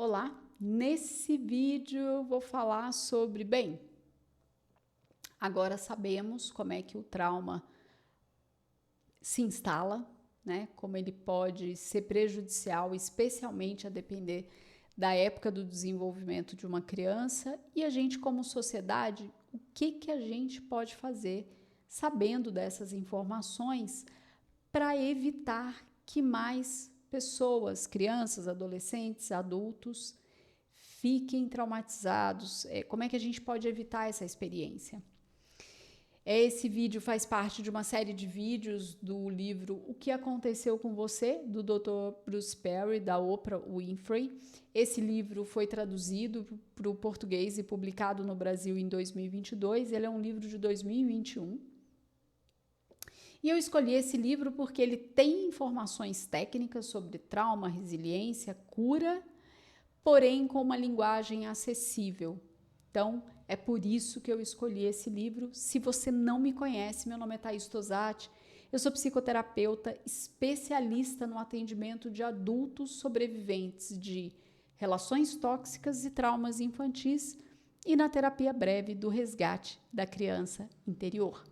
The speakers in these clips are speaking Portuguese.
Olá, nesse vídeo eu vou falar sobre, agora sabemos como é que o trauma se instala, né? Como ele pode ser prejudicial, especialmente a depender da época do desenvolvimento de uma criança, e a gente, como sociedade, o que a gente pode fazer sabendo dessas informações para evitar que mais pessoas, crianças, adolescentes, adultos, fiquem traumatizados. Como é que a gente pode evitar essa experiência? Esse vídeo faz parte de uma série de vídeos do livro O que Aconteceu com Você, do Dr. Bruce Perry, da Oprah Winfrey. Esse livro foi traduzido para o português e publicado no Brasil em 2022. Ele é um livro de 2021. E eu escolhi esse livro porque ele tem informações técnicas sobre trauma, resiliência, cura, porém com uma linguagem acessível. Então, é por isso que eu escolhi esse livro. Se você não me conhece, meu nome é Thaís Tosati, eu sou psicoterapeuta especialista no atendimento de adultos sobreviventes de relações tóxicas e traumas infantis e na terapia breve do resgate da criança interior.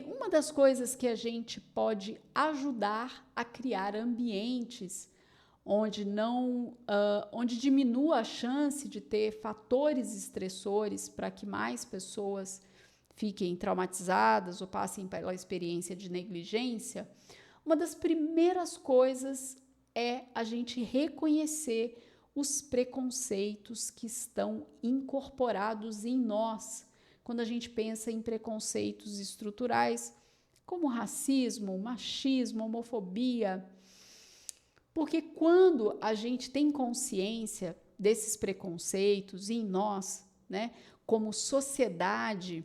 Uma das coisas que a gente pode ajudar a criar ambientes onde diminua a chance de ter fatores estressores para que mais pessoas fiquem traumatizadas ou passem pela experiência de negligência, uma das primeiras coisas é a gente reconhecer os preconceitos que estão incorporados em nós, quando a gente pensa em preconceitos estruturais, como racismo, machismo, homofobia. Porque quando a gente tem consciência desses preconceitos em nós, né, como sociedade,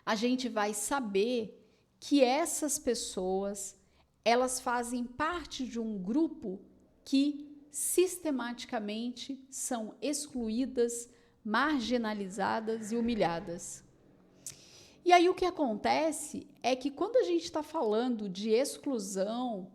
a gente vai saber que essas pessoas, elas fazem parte de um grupo que sistematicamente são excluídas, marginalizadas e humilhadas. E aí o que acontece é que quando a gente está falando de exclusão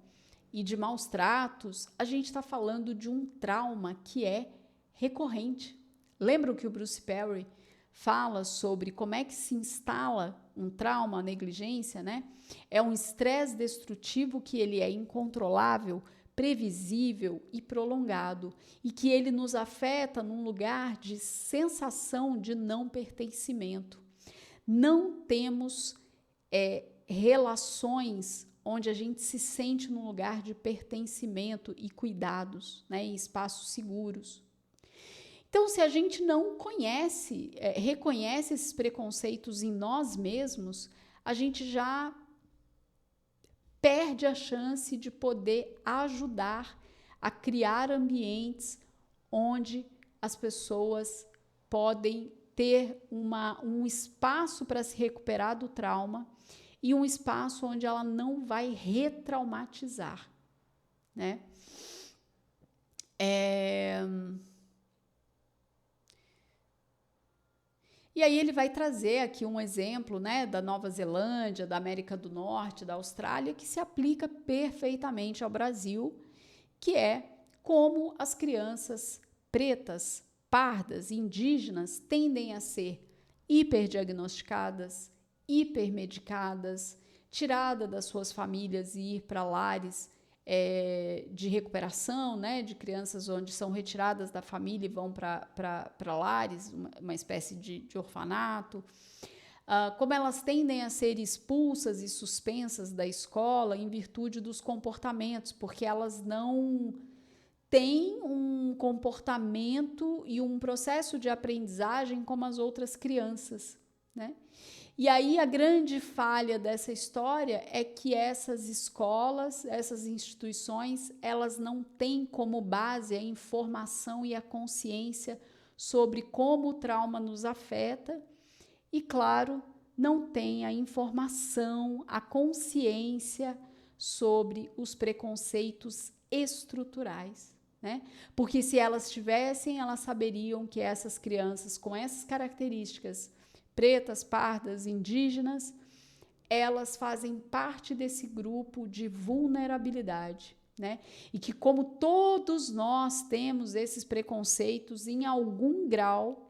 e de maus tratos, a gente está falando de um trauma que é recorrente. Lembram que o Bruce Perry fala sobre como é que se instala um trauma, a negligência, né? É um estresse destrutivo que ele é incontrolável, previsível e prolongado, e que ele nos afeta num lugar de sensação de não pertencimento. Não temos relações onde a gente se sente num lugar de pertencimento e cuidados, né, em espaços seguros. Então, se a gente não reconhece esses preconceitos em nós mesmos, a gente já perde a chance de poder ajudar a criar ambientes onde as pessoas podem ter um espaço para se recuperar do trauma e um espaço onde ela não vai retraumatizar, né? E aí ele vai trazer aqui um exemplo, né, da Nova Zelândia, da América do Norte, da Austrália, que se aplica perfeitamente ao Brasil, que é como as crianças pretas, pardas, indígenas tendem a ser hiperdiagnosticadas, hipermedicadas, tirada das suas famílias e ir para lares de recuperação, né, de crianças onde são retiradas da família e vão para lares, uma espécie de orfanato. Como elas tendem a ser expulsas e suspensas da escola em virtude dos comportamentos, porque elas não têm um comportamento e um processo de aprendizagem como as outras crianças, né? E aí a grande falha dessa história é que essas escolas, essas instituições, elas não têm como base a informação e a consciência sobre como o trauma nos afeta e, claro, não tem a informação, a consciência sobre os preconceitos estruturais, né? Porque se elas tivessem, elas saberiam que essas crianças com essas características pretas, pardas, indígenas, elas fazem parte desse grupo de vulnerabilidade. né? E que como todos nós temos esses preconceitos em algum grau,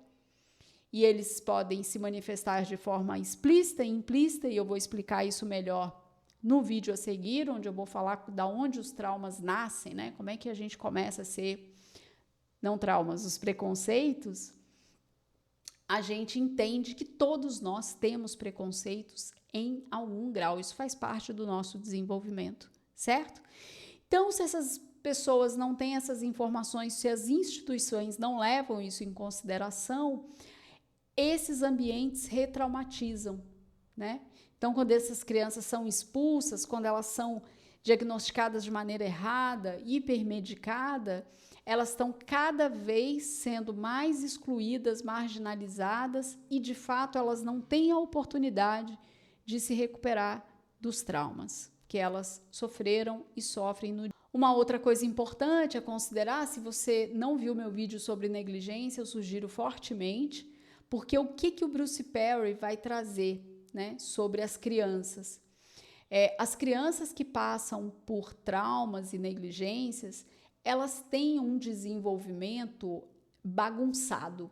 e eles podem se manifestar de forma explícita e implícita, e eu vou explicar isso melhor no vídeo a seguir, onde eu vou falar da onde os traumas nascem, né? Como é que a gente começa a ser, não traumas, os preconceitos. A gente entende que todos nós temos preconceitos em algum grau. Isso faz parte do nosso desenvolvimento, certo? Então, se essas pessoas não têm essas informações, se as instituições não levam isso em consideração, esses ambientes retraumatizam, né? Então, quando essas crianças são expulsas, quando elas são diagnosticadas de maneira errada, hipermedicada, elas estão cada vez sendo mais excluídas, marginalizadas e, de fato, elas não têm a oportunidade de se recuperar dos traumas que elas sofreram e sofrem no dia. Uma outra coisa importante a considerar, se você não viu meu vídeo sobre negligência, eu sugiro fortemente, porque o que o Bruce Perry vai trazer, né, sobre as crianças? As crianças que passam por traumas e negligências, elas têm um desenvolvimento bagunçado,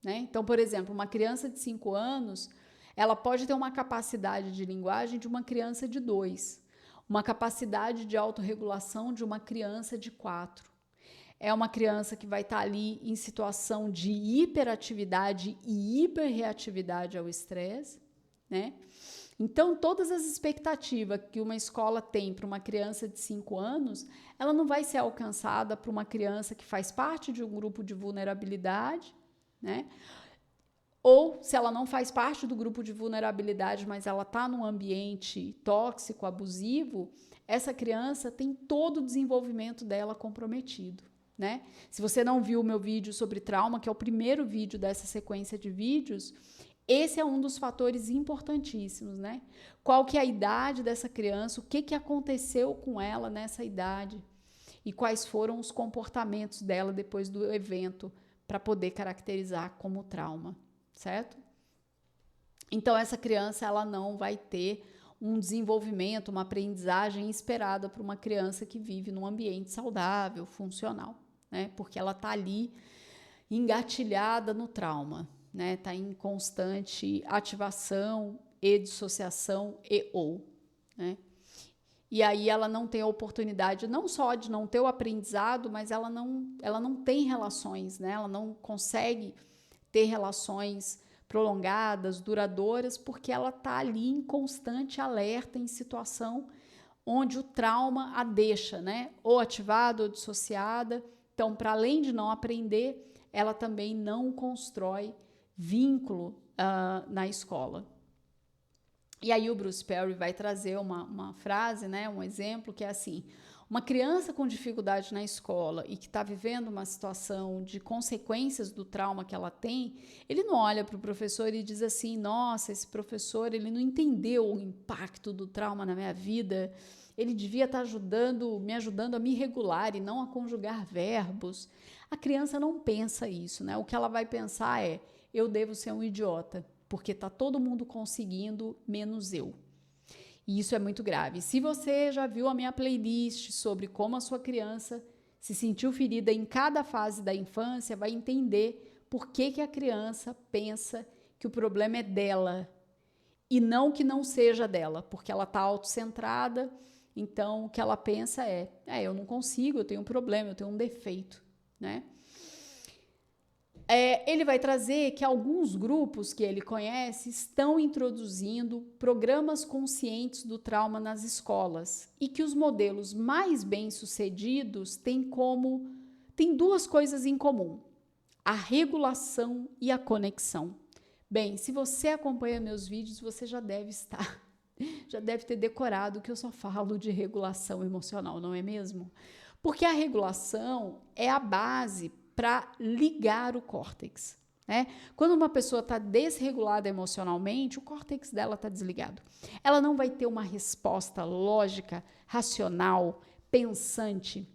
né? Então, por exemplo, uma criança de 5 anos, ela pode ter uma capacidade de linguagem de uma criança de 2, uma capacidade de autorregulação de uma criança de 4. É uma criança que vai estar ali em situação de hiperatividade e hiperreatividade ao estresse, né? Então, todas as expectativas que uma escola tem para uma criança de 5 anos, ela não vai ser alcançada para uma criança que faz parte de um grupo de vulnerabilidade, né? Ou, se ela não faz parte do grupo de vulnerabilidade, mas ela está num ambiente tóxico, abusivo, essa criança tem todo o desenvolvimento dela comprometido, né? Se você não viu o meu vídeo sobre trauma, que é o primeiro vídeo dessa sequência de vídeos, esse é um dos fatores importantíssimos, né? Qual que é a idade dessa criança, o que aconteceu com ela nessa idade e quais foram os comportamentos dela depois do evento para poder caracterizar como trauma, certo? Então, essa criança, ela não vai ter um desenvolvimento, uma aprendizagem esperada para uma criança que vive num ambiente saudável, funcional, né? Porque ela está ali engatilhada no trauma, né? Está em constante ativação e dissociação né? E aí ela não tem a oportunidade não só de não ter o aprendizado, mas ela não tem relações, né? Ela não consegue ter relações prolongadas, duradouras, porque ela está ali em constante alerta, em situação onde o trauma a deixa, né? Ou ativada ou dissociada. Então, para além de não aprender, ela também não constrói vínculo na escola. E aí o Bruce Perry vai trazer uma frase, né, um exemplo que é assim: uma criança com dificuldade na escola e que está vivendo uma situação de consequências do trauma que ela tem, ele não olha para o professor e diz assim: nossa, esse professor, ele não entendeu o impacto do trauma na minha vida, ele devia estar me ajudando a me regular e não a conjugar verbos. A criança não pensa isso, né? O que ela vai pensar é: eu devo ser um idiota, porque está todo mundo conseguindo, menos eu. E isso é muito grave. Se você já viu a minha playlist sobre como a sua criança se sentiu ferida em cada fase da infância, vai entender por que a criança pensa que o problema é dela e não que não seja dela, porque ela está autocentrada, então o que ela pensa é: eu não consigo, eu tenho um problema, eu tenho um defeito, né? Ele vai trazer que alguns grupos que ele conhece estão introduzindo programas conscientes do trauma nas escolas e que os modelos mais bem-sucedidos têm duas coisas em comum: a regulação e a conexão. Bem, se você acompanha meus vídeos, você já deve ter decorado que eu só falo de regulação emocional, não é mesmo? Porque a regulação é a base para ligar o córtex, né? Quando uma pessoa está desregulada emocionalmente, o córtex dela está desligado. Ela não vai ter uma resposta lógica, racional, pensante.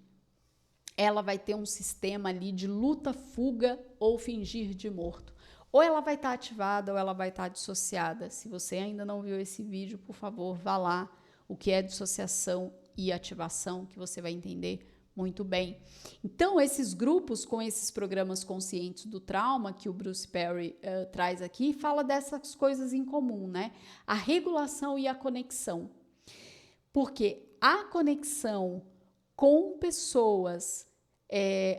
Ela vai ter um sistema ali de luta, fuga ou fingir de morto. Ou ela vai estar ativada ou ela vai estar dissociada. Se você ainda não viu esse vídeo, por favor, vá lá. O que é dissociação e ativação, que você vai entender muito bem. Então, esses grupos com esses programas conscientes do trauma que o Bruce Perry traz aqui, fala dessas coisas em comum, né? A regulação e a conexão. Porque a conexão com pessoas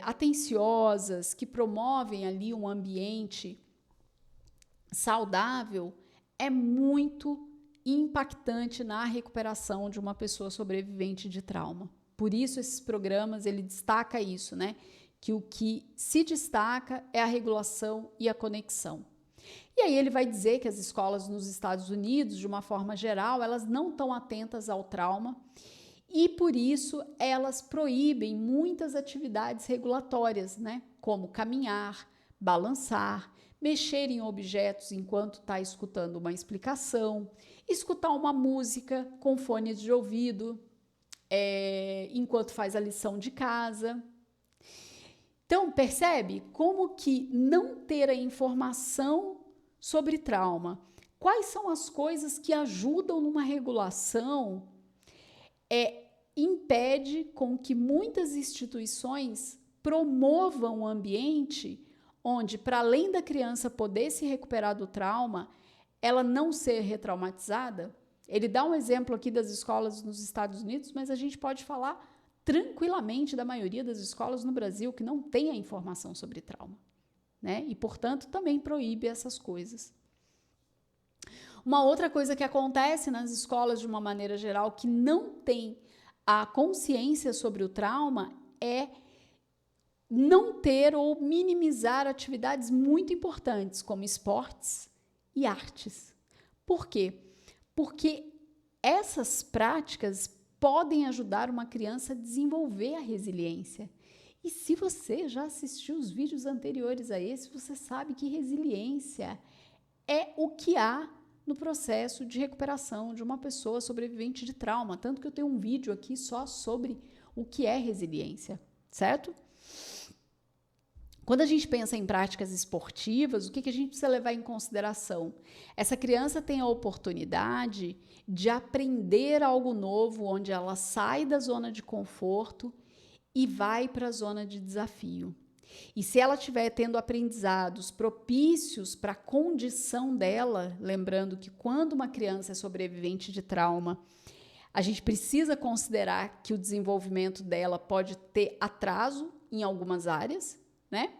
atenciosas, que promovem ali um ambiente saudável, é muito impactante na recuperação de uma pessoa sobrevivente de trauma. Por isso, esses programas, ele destaca isso, né? Que o que se destaca é a regulação e a conexão. E aí ele vai dizer que as escolas nos Estados Unidos, de uma forma geral, elas não estão atentas ao trauma e, por isso, elas proíbem muitas atividades regulatórias, né? Como caminhar, balançar, mexer em objetos enquanto está escutando uma explicação, escutar uma música com fones de ouvido, enquanto faz a lição de casa. Então, percebe como que não ter a informação sobre trauma, quais são as coisas que ajudam numa regulação, impede com que muitas instituições promovam um ambiente onde, para além da criança poder se recuperar do trauma, ela não ser retraumatizada. Ele dá um exemplo aqui das escolas nos Estados Unidos, mas a gente pode falar tranquilamente da maioria das escolas no Brasil que não tem a informação sobre trauma, né? E, portanto, também proíbe essas coisas. Uma outra coisa que acontece nas escolas, de uma maneira geral, que não tem a consciência sobre o trauma é não ter ou minimizar atividades muito importantes, como esportes e artes. Por quê? Porque essas práticas podem ajudar uma criança a desenvolver a resiliência. E se você já assistiu os vídeos anteriores a esse, você sabe que resiliência é o que há no processo de recuperação de uma pessoa sobrevivente de trauma. Tanto que eu tenho um vídeo aqui só sobre o que é resiliência, certo? Quando a gente pensa em práticas esportivas, o que a gente precisa levar em consideração? Essa criança tem a oportunidade de aprender algo novo, onde ela sai da zona de conforto e vai para a zona de desafio. E se ela estiver tendo aprendizados propícios para a condição dela, lembrando que quando uma criança é sobrevivente de trauma, a gente precisa considerar que o desenvolvimento dela pode ter atraso em algumas áreas, né?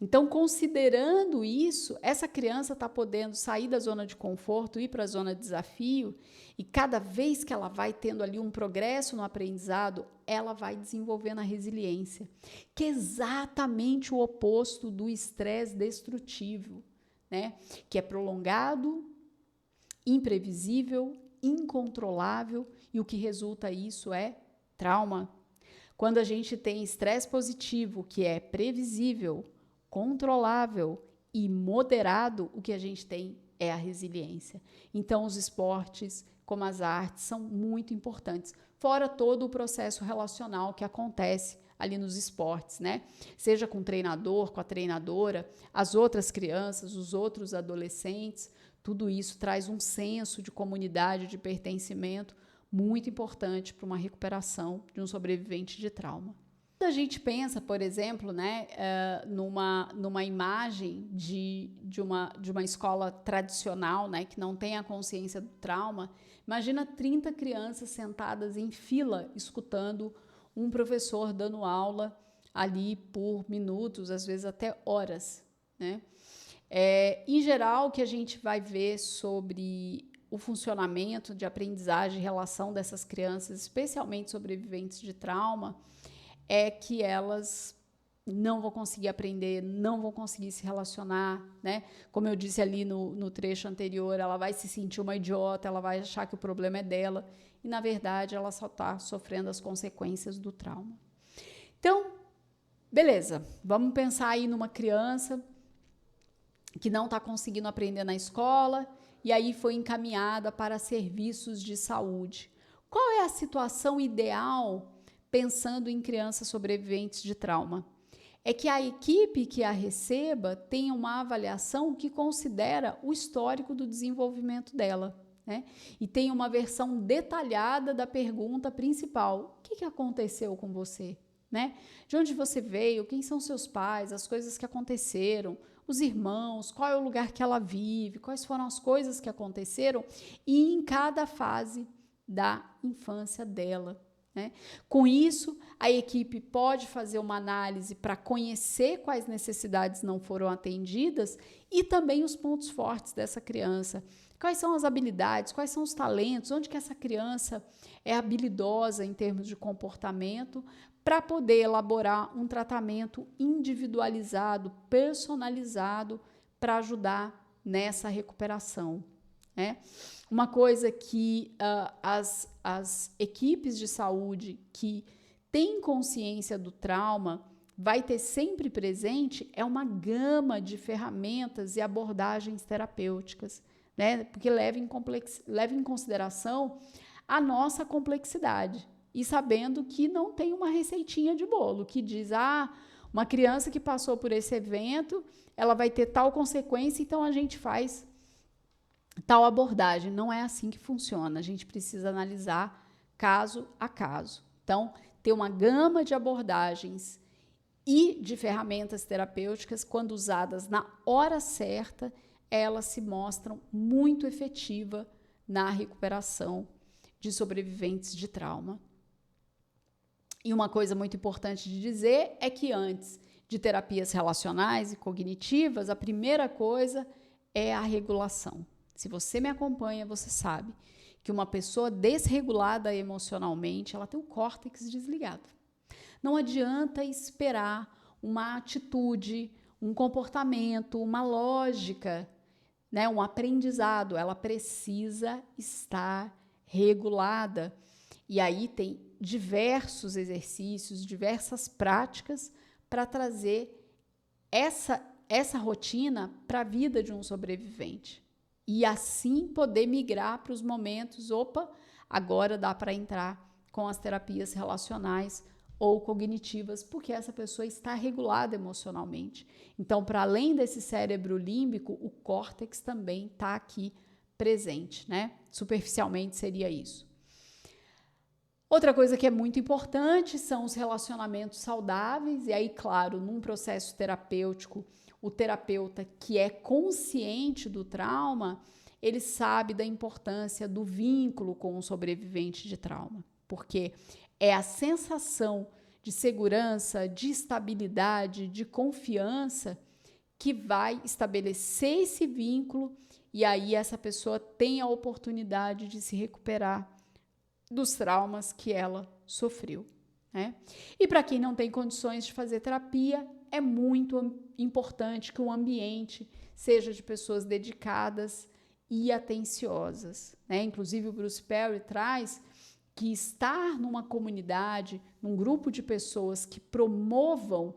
Então, considerando isso, essa criança está podendo sair da zona de conforto, ir para a zona de desafio, e cada vez que ela vai tendo ali um progresso no aprendizado, ela vai desenvolvendo a resiliência, que é exatamente o oposto do estresse destrutivo, né? Que é prolongado, imprevisível, incontrolável, e o que resulta isso é trauma. Quando a gente tem estresse positivo, que é previsível, controlável e moderado, o que a gente tem é a resiliência. Então, os esportes, como as artes, são muito importantes, fora todo o processo relacional que acontece ali nos esportes, né? Seja com o treinador, com a treinadora, as outras crianças, os outros adolescentes, tudo isso traz um senso de comunidade, de pertencimento muito importante para uma recuperação de um sobrevivente de trauma. Quando a gente pensa, por exemplo, né, numa imagem de uma escola tradicional, né, que não tem a consciência do trauma, imagina 30 crianças sentadas em fila, escutando um professor dando aula ali por minutos, às vezes até horas, né? Em geral, o que a gente vai ver sobre o funcionamento de aprendizagem e relação dessas crianças, especialmente sobreviventes de trauma, é que elas não vão conseguir aprender, não vão conseguir se relacionar, né? Como eu disse ali no trecho anterior, ela vai se sentir uma idiota, ela vai achar que o problema é dela, e, na verdade, ela só está sofrendo as consequências do trauma. Então, beleza, vamos pensar aí numa criança que não está conseguindo aprender na escola, e aí foi encaminhada para serviços de saúde. Qual é a situação ideal pensando em crianças sobreviventes de trauma? É que a equipe que a receba tenha uma avaliação que considera o histórico do desenvolvimento dela. né? E tem uma versão detalhada da pergunta principal: o que aconteceu com você? Né? De onde você veio? Quem são seus pais? As coisas que aconteceram? Os irmãos? Qual é o lugar que ela vive? Quais foram as coisas que aconteceram? E em cada fase da infância dela. Né? Com isso, a equipe pode fazer uma análise para conhecer quais necessidades não foram atendidas e também os pontos fortes dessa criança. Quais são as habilidades, quais são os talentos, onde que essa criança é habilidosa em termos de comportamento, para poder elaborar um tratamento individualizado, personalizado, para ajudar nessa recuperação. Né? Uma coisa que as equipes de saúde que têm consciência do trauma vai ter sempre presente é uma gama de ferramentas e abordagens terapêuticas, né? Porque leva em consideração a nossa complexidade e sabendo que não tem uma receitinha de bolo que diz, uma criança que passou por esse evento, ela vai ter tal consequência, então a gente faz tal abordagem. Não é assim que funciona. A gente precisa analisar caso a caso. Então, ter uma gama de abordagens e de ferramentas terapêuticas, quando usadas na hora certa, elas se mostram muito efetivas na recuperação de sobreviventes de trauma. E uma coisa muito importante de dizer é que antes de terapias relacionais e cognitivas, a primeira coisa é a regulação. Se você me acompanha, você sabe que uma pessoa desregulada emocionalmente, ela tem o córtex desligado. Não adianta esperar uma atitude, um comportamento, uma lógica, né, um aprendizado. Ela precisa estar regulada. E aí tem diversos exercícios, diversas práticas para trazer essa rotina para a vida de um sobrevivente. E assim poder migrar para os momentos, agora dá para entrar com as terapias relacionais ou cognitivas, porque essa pessoa está regulada emocionalmente. Então, para além desse cérebro límbico, o córtex também está aqui presente, né? Superficialmente seria isso. Outra coisa que é muito importante são os relacionamentos saudáveis, e aí, claro, num processo terapêutico, o terapeuta que é consciente do trauma, ele sabe da importância do vínculo com o sobrevivente de trauma, porque é a sensação de segurança, de estabilidade, de confiança que vai estabelecer esse vínculo e aí essa pessoa tem a oportunidade de se recuperar dos traumas que ela sofreu. Né? E para quem não tem condições de fazer terapia, é muito importante que o ambiente seja de pessoas dedicadas e atenciosas. Né? Inclusive, o Bruce Perry traz que estar numa comunidade, num grupo de pessoas que promovam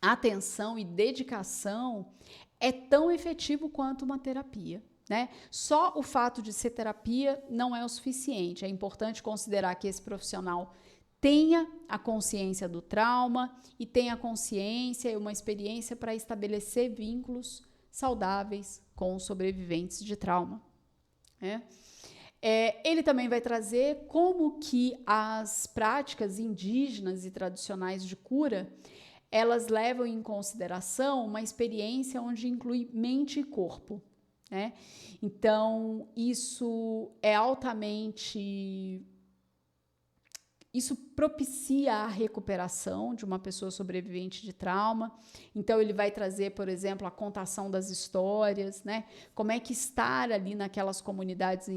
atenção e dedicação é tão efetivo quanto uma terapia. Né? Só o fato de ser terapia não é o suficiente. É importante considerar que esse profissional tenha a consciência do trauma e tenha a consciência e uma experiência para estabelecer vínculos saudáveis com os sobreviventes de trauma. Né? Ele também vai trazer como que as práticas indígenas e tradicionais de cura, elas levam em consideração uma experiência onde inclui mente e corpo. Né? Então, isso propicia a recuperação de uma pessoa sobrevivente de trauma. Então, ele vai trazer, por exemplo, a contação das histórias, né? Como é que estar ali naquelas comunidades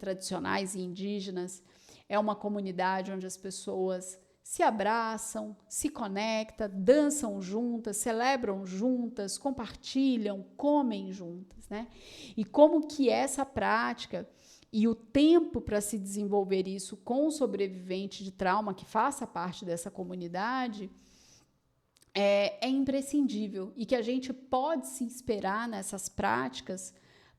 tradicionais e indígenas é uma comunidade onde as pessoas se abraçam, se conectam, dançam juntas, celebram juntas, compartilham, comem juntas, né? E como que essa prática e o tempo para se desenvolver isso com o sobrevivente de trauma que faça parte dessa comunidade é imprescindível e que a gente pode se inspirar nessas práticas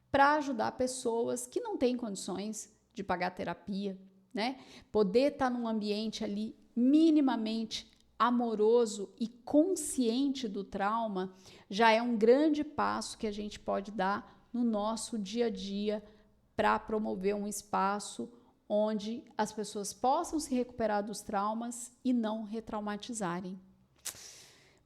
para ajudar pessoas que não têm condições de pagar terapia, né? Poder estar num ambiente ali minimamente amoroso e consciente do trauma já é um grande passo que a gente pode dar no nosso dia a dia para promover um espaço onde as pessoas possam se recuperar dos traumas e não retraumatizarem.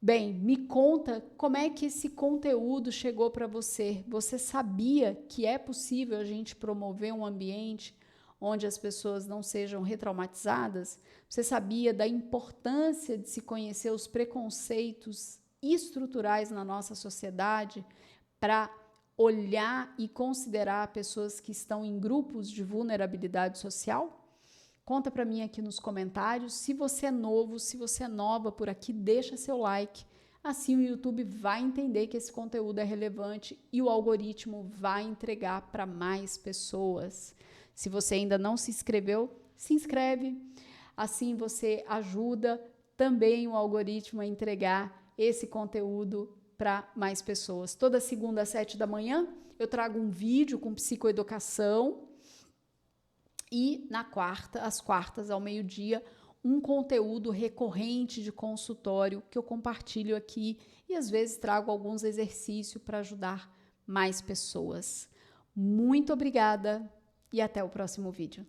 Bem, me conta como é que esse conteúdo chegou para você. Você sabia que é possível a gente promover um ambiente onde as pessoas não sejam retraumatizadas? Você sabia da importância de se conhecer os preconceitos estruturais na nossa sociedade para olhar e considerar pessoas que estão em grupos de vulnerabilidade social? Conta para mim aqui nos comentários. Se você é novo, se você é nova por aqui, deixa seu like. Assim o YouTube vai entender que esse conteúdo é relevante e o algoritmo vai entregar para mais pessoas. Se você ainda não se inscreveu, se inscreve. Assim você ajuda também o algoritmo a entregar esse conteúdo para mais pessoas. Toda segunda às 7 da manhã eu trago um vídeo com psicoeducação e às quartas ao meio-dia, um conteúdo recorrente de consultório que eu compartilho aqui e às vezes trago alguns exercícios para ajudar mais pessoas. Muito obrigada e até o próximo vídeo.